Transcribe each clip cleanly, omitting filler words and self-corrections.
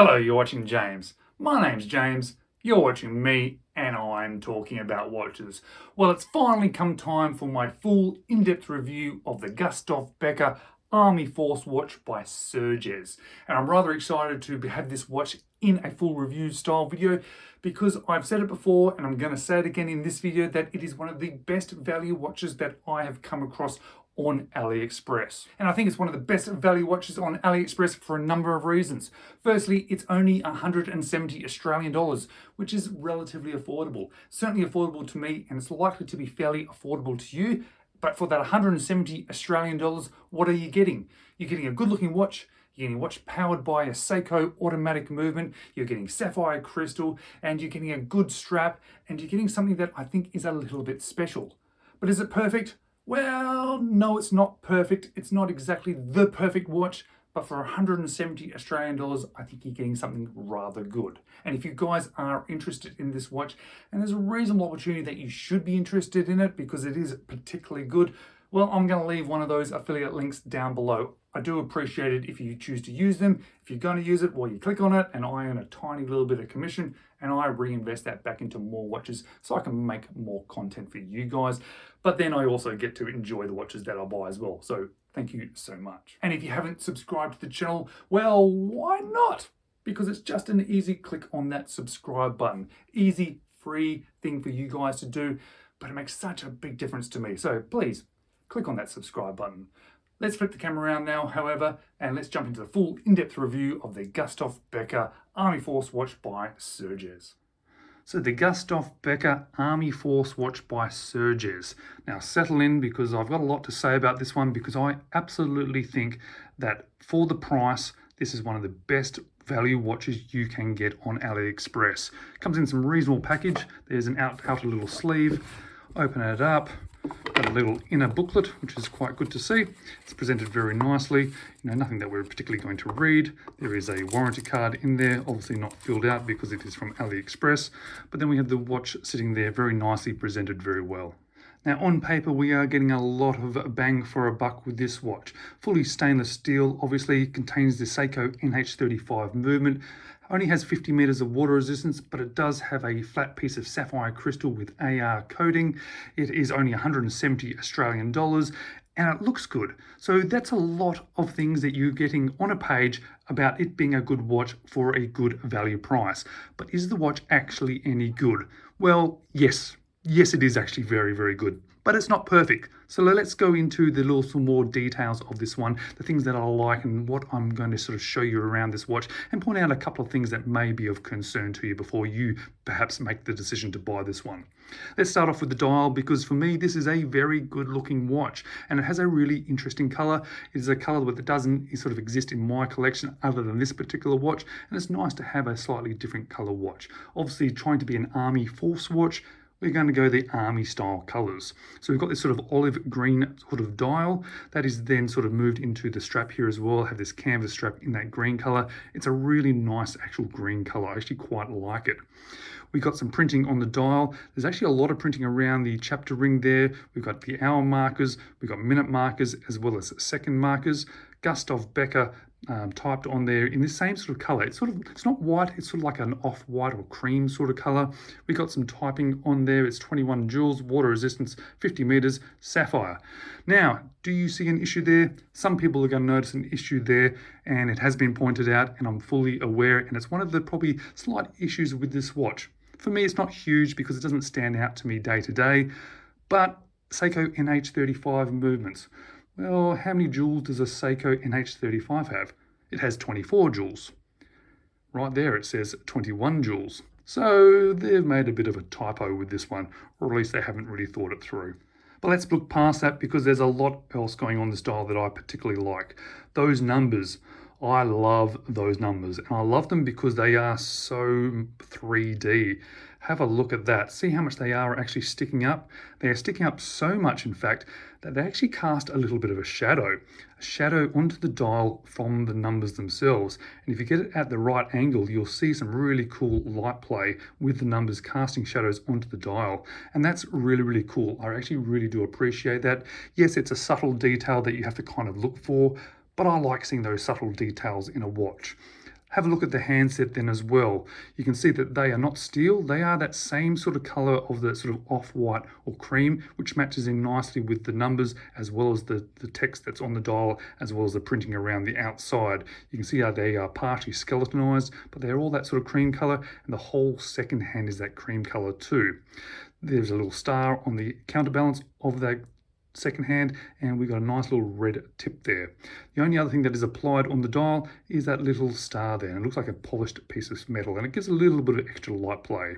Hello, you're watching James. My name's James, you're watching me, and I'm talking about watches. Well, it's finally come time for my full in-depth review of the Gustav Becker Army Force watch by Sugess. And I'm rather excited to have this watch in a full review style video because I've said it before and I'm going to say it again in this video that it is one of the best value watches that I have come across on Aliexpress. And I think it's one of the best value watches on Aliexpress for a number of reasons. Firstly, it's only 170 Australian dollars, which is relatively affordable. Certainly affordable to me, and it's likely to be fairly affordable to you. But for that 170 Australian dollars, what are you getting? You're getting a good looking watch. You're getting a watch powered by a Seiko automatic movement, you're getting sapphire crystal, and you're getting a good strap, and you're getting something that I think is a little bit special. But is it perfect? Well, no, it's not perfect. It's not exactly the perfect watch, but for 170 Australian dollars, I think you're getting something rather good. And if you guys are interested in this watch, and there's a reasonable opportunity that you should be interested in it because it is particularly good, well, I'm going to leave one of those affiliate links down below. I do appreciate it if you choose to use them. If you're going to use it, well, you click on it and I earn a tiny little bit of commission and I reinvest that back into more watches so I can make more content for you guys. But then I also get to enjoy the watches that I buy as well. So thank you so much. And if you haven't subscribed to the channel, well, why not? Because it's just an easy click on that subscribe button. Easy, free thing for you guys to do, but it makes such a big difference to me. So please, click on that subscribe button. Let's flip the camera around now, however, and let's jump into the full in-depth review of the Gustav Becker Army Force watch by Sugess. So the Gustav Becker Army Force watch by Sugess. Now settle in because I've got a lot to say about this one because I absolutely think that for the price, this is one of the best value watches you can get on AliExpress. Comes in some reasonable package. There's an outer little sleeve. Open it up. Got a little inner booklet, which is quite good to see. It's presented very nicely. Nothing that we're particularly going to read. There is a warranty card in there, obviously not filled out because it is from AliExpress. But then we have the watch sitting there very nicely presented very well. Now on paper, we are getting a lot of bang for a buck with this watch. Fully stainless steel, obviously contains the Seiko NH35 movement. Only has 50 meters of water resistance, but it does have a flat piece of sapphire crystal with AR coating. It is only 170 Australian dollars and it looks good. So that's a lot of things that you're getting on a page about it being a good watch for a good value price. But is the watch actually any good? Well, yes. Yes, it is actually very, very good, but it's not perfect. So let's go into the little more details of this one, the things that I like and what I'm going to sort of show you around this watch and point out a couple of things that may be of concern to you before you perhaps make the decision to buy this one. Let's start off with the dial because for me, this is a very good looking watch and it has a really interesting color. It is a color that doesn't sort of exist in my collection other than this particular watch. And it's nice to have a slightly different color watch. Obviously trying to be an Army Force watch, we're going to go the Army style colors. So we've got this sort of olive green sort of dial that is then sort of moved into the strap here as well. Have this canvas strap in that green color. It's a really nice actual green color. I actually quite like it. We got some printing on the dial. There's actually a lot of printing around the chapter ring there. We've got the hour markers, we've got minute markers as well as second markers. Gustav Becker typed on there in the same sort of color. It's not white, it's sort of like an off-white or cream sort of color. We got some typing on there. It's 21 joules, water resistance, 50 meters, sapphire. Now, do you see an issue there? Some people are going to notice an issue there, and it has been pointed out, and I'm fully aware, and it's one of the probably slight issues with this watch. For me, it's not huge because it doesn't stand out to me day to day, but Seiko NH35 movements. Well, how many joules does a Seiko NH35 have? It has 24 joules. Right there it says 21 joules. So they've made a bit of a typo with this one, or at least they haven't really thought it through. But let's look past that because there's a lot else going on this dial that I particularly like. Those numbers, I love those numbers. And I love them because they are so 3D. Have a look at that. See how much they are actually sticking up? They are sticking up so much, in fact, that they actually cast a little bit of a shadow onto the dial from the numbers themselves. And if you get it at the right angle, you'll see some really cool light play with the numbers casting shadows onto the dial. And that's really, really cool. I actually really do appreciate that. Yes, it's a subtle detail that you have to kind of look for, but I like seeing those subtle details in a watch. Have a look at the handset then as well. You can see that they are not steel. They are that same sort of color of the sort of off-white or cream, which matches in nicely with the numbers as well as the text that's on the dial, as well as the printing around the outside. You can see how they are partially skeletonized, but they're all that sort of cream color, and the whole second hand is that cream color too. There's a little star on the counterbalance of that second hand, and we've got a nice little red tip there. The only other thing that is applied on the dial is that little star there, and it looks like a polished piece of metal, and it gives a little bit of extra light play.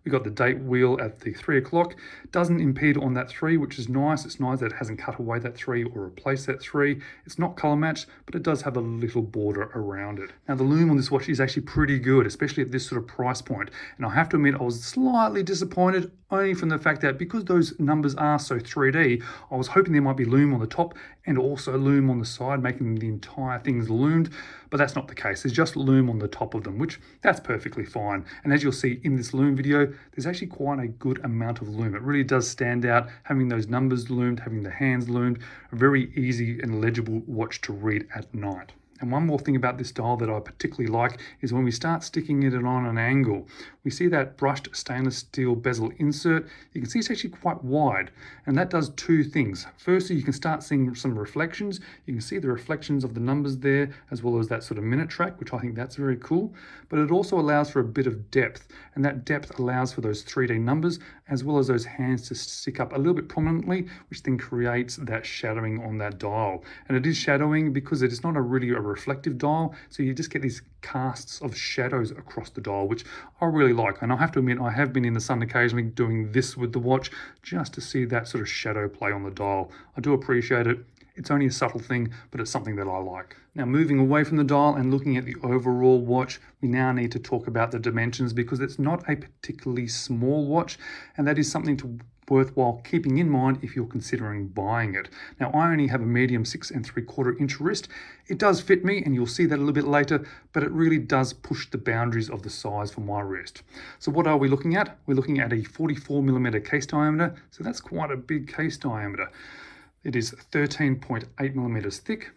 We've got the date wheel at the 3 o'clock. Doesn't impede on that 3, which is nice. It's nice that it hasn't cut away that 3 or replaced that 3. It's not color matched, but it does have a little border around it. Now the lume on this watch is actually pretty good, especially at this sort of price point. And I have to admit, I was slightly disappointed only from the fact that because those numbers are so 3D, I was hoping there might be lume on the top and also lume on the side, making the entire things loomed, but that's not the case. There's just lume on the top of them, which that's perfectly fine. And as you'll see in this lume video, there's actually quite a good amount of lume. It really does stand out, having those numbers loomed, having the hands loomed, a very easy and legible watch to read at night. And one more thing about this dial that I particularly like is when we start sticking it on an angle, we see that brushed stainless steel bezel insert. You can see it's actually quite wide, and that does two things. Firstly, you can start seeing some reflections. You can see the reflections of the numbers there, as well as that sort of minute track, which I think that's very cool. But it also allows for a bit of depth, and that depth allows for those 3D numbers, as well as those hands to stick up a little bit prominently, which then creates that shadowing on that dial. And it is shadowing because it is not really a reflective dial, so you just get these casts of shadows across the dial, which I really like. And I have to admit, I have been in the sun occasionally doing this with the watch just to see that sort of shadow play on the dial. I do appreciate it. It's only a subtle thing, but it's something that I like. Now, moving away from the dial and looking at the overall watch, we now need to talk about the dimensions, because it's not a particularly small watch, and that is something worthwhile keeping in mind if you're considering buying it. Now, I only have a medium 6 3/4 inch wrist. It does fit me, and you'll see that a little bit later, but it really does push the boundaries of the size for my wrist. So what are we looking at? We're looking at a 44mm case diameter, so that's quite a big case diameter. It is 13.8mm thick,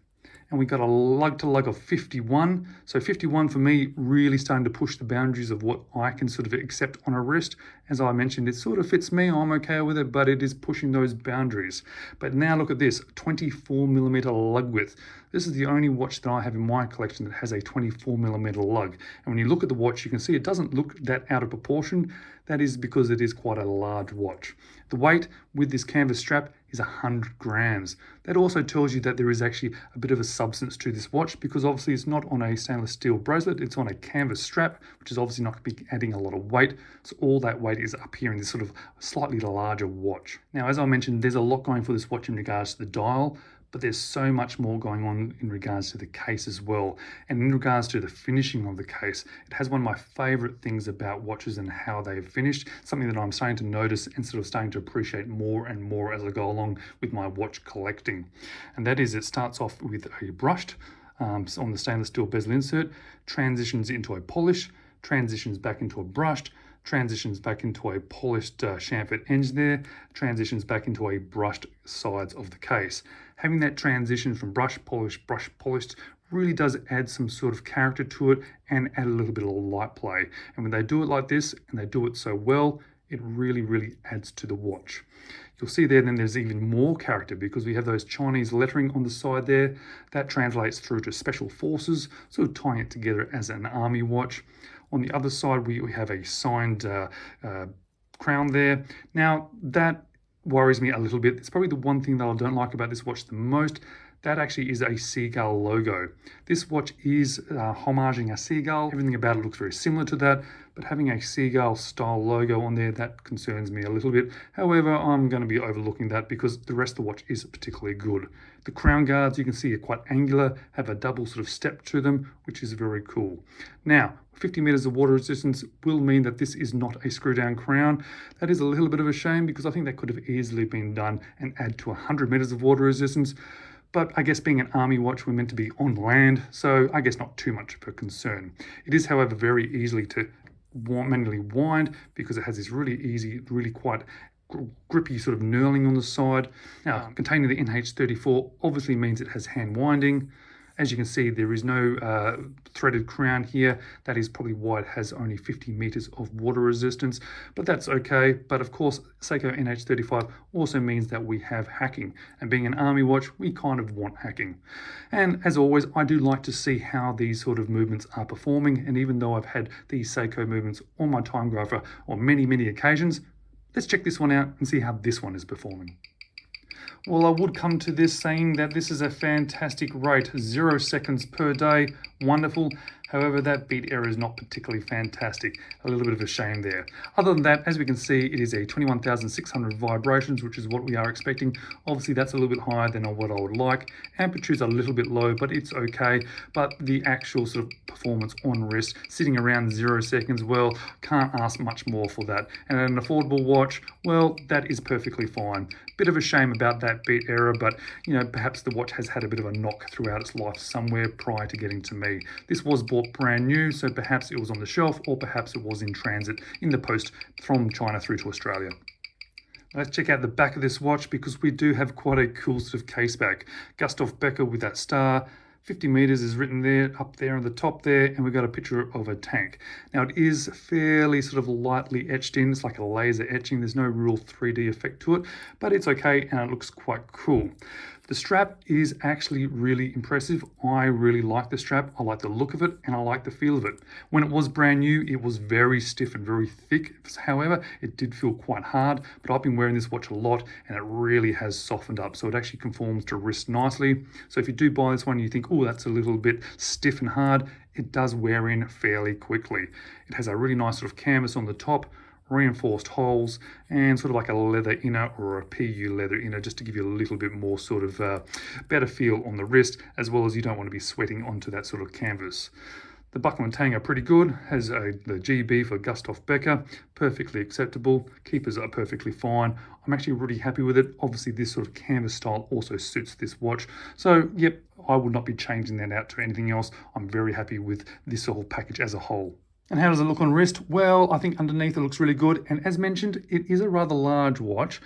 and we got a lug to lug of 51. So 51 for me, really starting to push the boundaries of what I can sort of accept on a wrist. As I mentioned, it sort of fits me, I'm okay with it, but it is pushing those boundaries. But now look at this, 24mm lug width. This is the only watch that I have in my collection that has a 24mm lug. And when you look at the watch, you can see it doesn't look that out of proportion. That is because it is quite a large watch. The weight with this canvas strap is 100 grams. That also tells you that there is actually a bit of a substance to this watch, because obviously it's not on a stainless steel bracelet, it's on a canvas strap, which is obviously not going to be adding a lot of weight. So all that weight is up here in this sort of slightly larger watch. Now, as I mentioned, there's a lot going for this watch in regards to the dial, but there's so much more going on in regards to the case as well. And in regards to the finishing of the case, it has one of my favorite things about watches and how they've finished, something that I'm starting to notice and sort of starting to appreciate more and more as I go along with my watch collecting. And that is, it starts off with a brushed on the stainless steel bezel insert, transitions into a polish, transitions back into a brushed, transitions back into a polished chamfered edge there, transitions back into a brushed sides of the case. Having that transition from brush polished really does add some sort of character to it and add a little bit of light play. And when they do it like this, and they do it so well, it really adds to the watch. You'll see there then there's even more character, because we have those Chinese lettering on the side there. That translates through to special forces, sort of tying it together as an army watch. On the other side, we have a signed crown there. Now, that worries me a little bit. It's probably the one thing that I don't like about this watch the most. That actually is a seagull logo. This watch is homaging a seagull. Everything about it looks very similar to that, but having a seagull style logo on there, that concerns me a little bit. However, I'm going to be overlooking that because the rest of the watch is particularly good. The crown guards, you can see, are quite angular, have a double sort of step to them, which is very cool. Now, 50 meters of water resistance will mean that this is not a screw down crown. That is a little bit of a shame, because I think that could have easily been done and add to 100 meters of water resistance. But I guess being an army watch, we're meant to be on land, so I guess not too much of a concern. It is, however, very easily to manually wind, because it has this really easy, really quite grippy sort of knurling on the side. Now, containing the NH34 obviously means it has hand winding. As you can see, there is no threaded crown here. That is probably why it has only 50 meters of water resistance, but that's okay. But of course, Seiko NH35 also means that we have hacking, and being an army watch, we kind of want hacking. And as always, I do like to see how these sort of movements are performing, and even though I've had these Seiko movements on my time grapher on many occasions, let's check this one out and see how this one is performing. Well, I would come to this saying that this is a fantastic rate, 0 seconds per day, wonderful. However, that beat error is not particularly fantastic. A little bit of a shame there. Other than that, as we can see, it is a 21,600 vibrations, which is what we are expecting. Obviously, that's a little bit higher than what I would like. Amplitude's a little bit low, but it's okay. But the actual sort of performance on wrist, sitting around 0 seconds, well, can't ask much more for that. And an affordable watch, well, that is perfectly fine. Bit of a shame about that beat error, but you know, perhaps the watch has had a bit of a knock throughout its life somewhere prior to getting to me. This was bought brand new, so perhaps it was on the shelf, or perhaps it was in transit in the post from China through to Australia. Let's check out the back of this watch, because we do have quite a cool sort of case back. Gustav Becker with that star. 50 meters is written there, up there on the top there, and we've got a picture of a tank. Now it is fairly sort of lightly etched in, it's like a laser etching, there's no real 3D effect to it, but it's okay and it looks quite cool. The strap is actually really impressive. I really like the strap. I like the look of it and I like the feel of it. When it was brand new, it was very stiff and very thick. However, it did feel quite hard, but I've been wearing this watch a lot and it really has softened up. So it actually conforms to wrist nicely. So if you do buy this one, you think, oh, that's a little bit stiff and hard, it does wear in fairly quickly. It has a really nice sort of canvas on the top, reinforced holes, and sort of like a leather inner or a PU leather inner, just to give you a little bit more sort of better feel on the wrist, as well as you don't want to be sweating onto that sort of canvas. The buckle and tang are pretty good, has the GB for Gustav Becker, perfectly acceptable, keepers are perfectly fine. I'm actually really happy with it. Obviously this sort of canvas style also suits this watch. So yep, I would not be changing that out to anything else. I'm very happy with this whole package as a whole. And how does it look on wrist? Well, I think underneath it looks really good. And as mentioned, it is a rather large watch,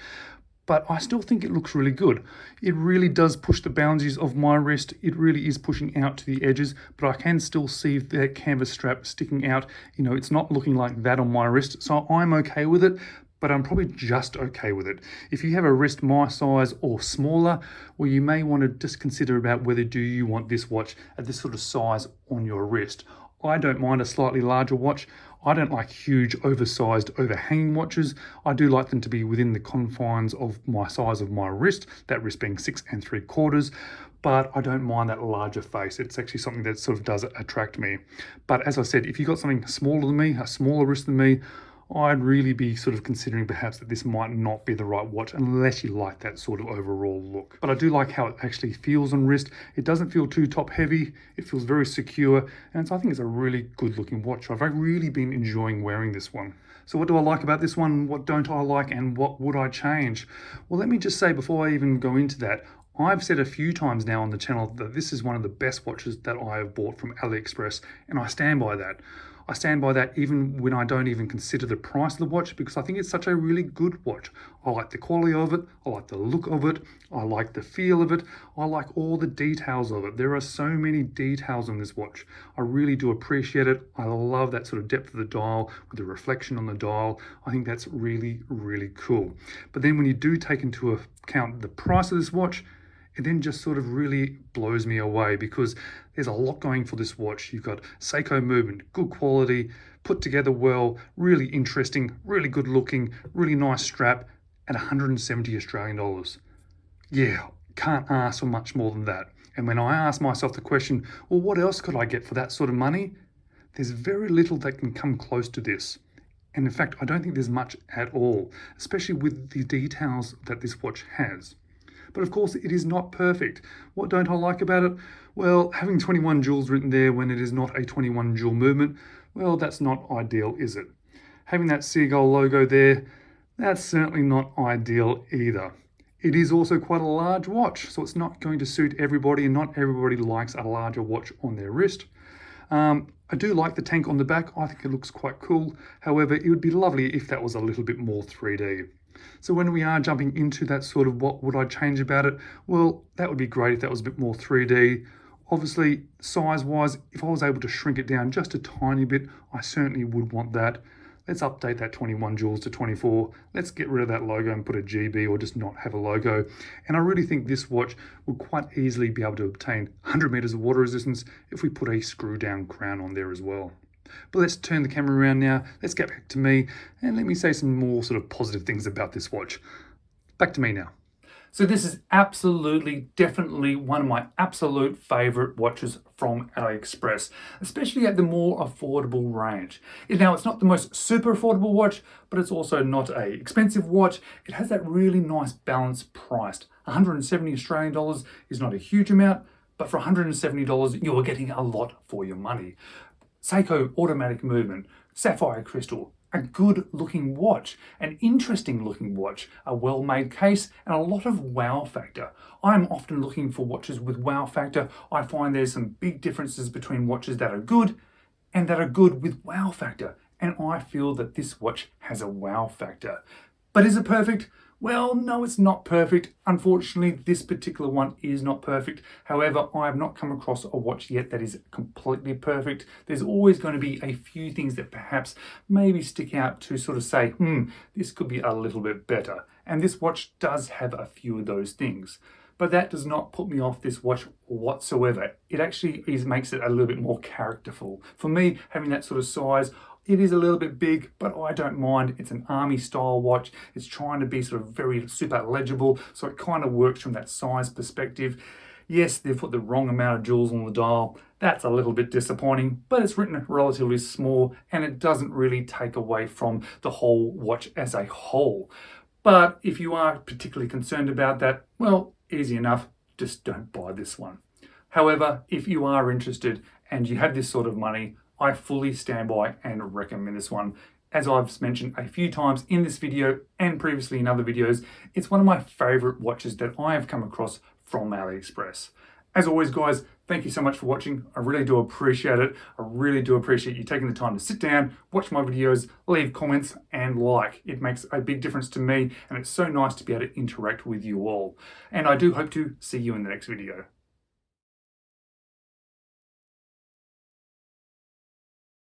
but I still think it looks really good. It really does push the boundaries of my wrist. It really is pushing out to the edges, but I can still see that canvas strap sticking out. You know, it's not looking like that on my wrist, so I'm okay with it, but I'm probably just okay with it. If you have a wrist my size or smaller, well, you may want to just consider about whether do you want this watch at this sort of size on your wrist. I don't mind a slightly larger watch. I don't like huge, oversized, overhanging watches. I do like them to be within the confines of my size of my wrist, that wrist being 6 3/4, but I don't mind that larger face. It's actually something that sort of does attract me. But as I said, if you've got something smaller than me, a smaller wrist than me, I'd really be sort of considering perhaps that this might not be the right watch unless you like that sort of overall look. But I do like how it actually feels on wrist. It doesn't feel too top heavy. It feels very secure. And so I think it's a really good looking watch. I've really been enjoying wearing this one. So what do I like about this one? What don't I like? And what would I change? Well, let me just say before I even go into that, I've said a few times now on the channel that this is one of the best watches that I have bought from Aliexpress, and I stand by that. I stand by that even when I don't even consider the price of the watch, because I think it's such a really good watch. I like the quality of it, I like the look of it, I like the feel of it, I like all the details of it. There are so many details on this watch. I really do appreciate it. I love that sort of depth of the dial with the reflection on the dial. I think that's really, really cool. But then when you do take into account the price of this watch, it then just sort of really blows me away, because there's a lot going for this watch. You've got Seiko movement, good quality, put together well, really interesting, really good looking, really nice strap at 170 Australian dollars. Yeah, can't ask for much more than that. And when I ask myself the question, well, what else could I get for that sort of money? There's very little that can come close to this. And in fact, I don't think there's much at all, especially with the details that this watch has. But of course, it is not perfect. What don't I like about it? Well, having 21 joules written there when it is not a 21 joule movement, well, that's not ideal, is it? Having that seagull logo there, that's certainly not ideal either. It is also quite a large watch, so it's not going to suit everybody, and not everybody likes a larger watch on their wrist. I do like the tank on the back. I think it looks quite cool. However, it would be lovely if that was a little bit more 3D. So when we are jumping into that sort of what would I change about it, well, that would be great if that was a bit more 3D. Obviously, size-wise, if I was able to shrink it down just a tiny bit, I certainly would want that. Let's update that 21 joules to 24. Let's get rid of that logo and put a GB or just not have a logo. And I really think this watch would quite easily be able to obtain 100 meters of water resistance if we put a screw down crown on there as well. But let's turn the camera around now. Let's get back to me and let me say some more sort of positive things about this watch. Back to me now. So this is absolutely, definitely one of my absolute favorite watches from Aliexpress, especially at the more affordable range. Now, it's not the most super affordable watch, but it's also not a expensive watch. It has that really nice balance priced. 170 Australian dollars is not a huge amount, but for $170, you are getting a lot for your money. Seiko automatic movement, sapphire crystal, a good looking watch, an interesting looking watch, a well made case, and a lot of wow factor. I'm often looking for watches with wow factor. I find there's some big differences between watches that are good and that are good with wow factor. And I feel that this watch has a wow factor. But is it perfect? Well, no, it's not perfect. Unfortunately, this particular one is not perfect. However, I have not come across a watch yet that is completely perfect. There's always going to be a few things that perhaps maybe stick out to sort of say, this could be a little bit better. And this watch does have a few of those things. But that does not put me off this watch whatsoever. It actually makes it a little bit more characterful. For me, having that sort of size, it is a little bit big, but I don't mind. It's an army style watch. It's trying to be sort of very super legible, so it kind of works from that size perspective. Yes, they've put the wrong amount of jewels on the dial. That's a little bit disappointing, but it's written relatively small and it doesn't really take away from the whole watch as a whole. But if you are particularly concerned about that, well, easy enough, just don't buy this one. However, if you are interested and you have this sort of money, I fully stand by and recommend this one. As I've mentioned a few times in this video and previously in other videos, it's one of my favorite watches that I have come across from Aliexpress. As always, guys, thank you so much for watching. I really do appreciate it. I really do appreciate you taking the time to sit down, watch my videos, leave comments and like. It makes a big difference to me and it's so nice to be able to interact with you all. And I do hope to see you in the next video.